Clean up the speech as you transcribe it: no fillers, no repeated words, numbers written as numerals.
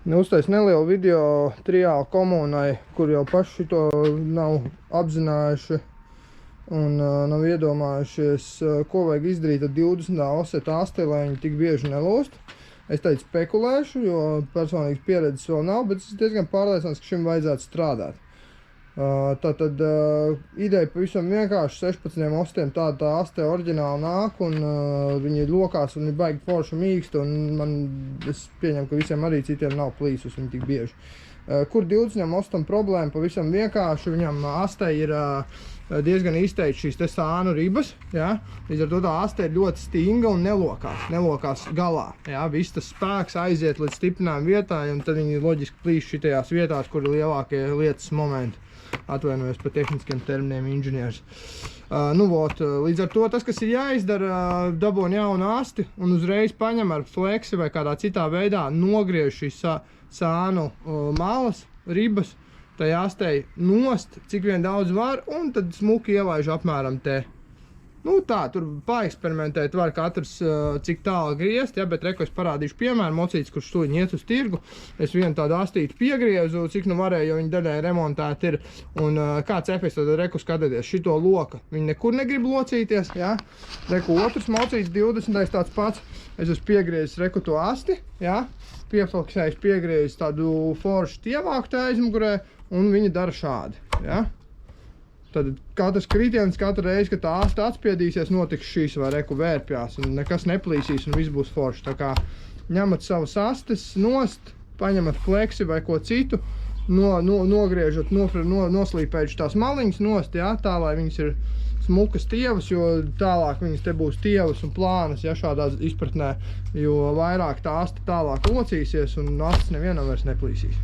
Uztais nelielu video triālu komunai, kur jau paši šito nav apzinājuši un nav iedomājušies, ko vajag izdarīt ar 20. oseta asti, lai viņi tik bieži nelūst. Es teicu spekulēšu, jo personīgas pieredzes vēl nav, bet es diezgan pārliecināts, ka šim vajadzētu strādāt. Tātad ideja pavisam vienkārši 16 ostiem tā aste oriģināli nāk un viņi lokās un ir baigi forši mīksti un es pieņemu, ka visiem arī citiem nav plīsus viņi tik bieži. Kur 20 ostam problēma pavisam vienkārši, viņam astei ir diezgan izteikti šīs te sānu ribas, ja? Līdz ar to tā aste ir ļoti stinga un nelokās galā, ja? Viss tas spēks aiziet līdz stiprinājuma vietai un tad viņi loģiski plīš šitajās vietās, kur ir lielākie lietas momenti. Atvainojos par tehniskiem terminiem inženieris. Līdz ar to tas, kas ir jāizdara, dabūn jaunu asti un uzreiz paņem ar fleksi vai kādā citā veidā nogriež šīs sānu malas, ribas, tai astei nost, cik vien daudz var, un tad smuki ielaiž apmēram te. Tur paeksperimentēt var katrs cik tālu griezt, ja, bet reku es parādīšu piemēru, mocītis, kurš stūļi iet uz tirgu. Es vienu tādu astīti piegriezu, cik nu varēju, jo viņi daļai remontēti ir. Un kāds efekts tad reku skatieties, šito loka. Viņi nekur negrib locīties, ja. Reku otrs mocītis, 20. tāds pats. Es esmu piegriezis reku to asti, ja. Piefiksējis, piegriezis tādu foršu tievāku te aizmugurē, un viņi dara šādi, ja. Tad katrs kritiens, katru reizi, kad tā asta atspiedīsies, notiks šīs vai reku vērpjās un nekas neplīsīs un viss būs forši. Tā kā ņemat savas astes nost, paņemat fleksi vai ko citu, nogriežat, noslīpējuši tās maliņas nost, ja, tā, lai viņas ir smukas tievas, jo tālāk viņas te būs tievas un plānas, ja, šādā izpratnē, jo vairāk tā asta tālāk locīsies un astes nevienam vairs neplīsīs.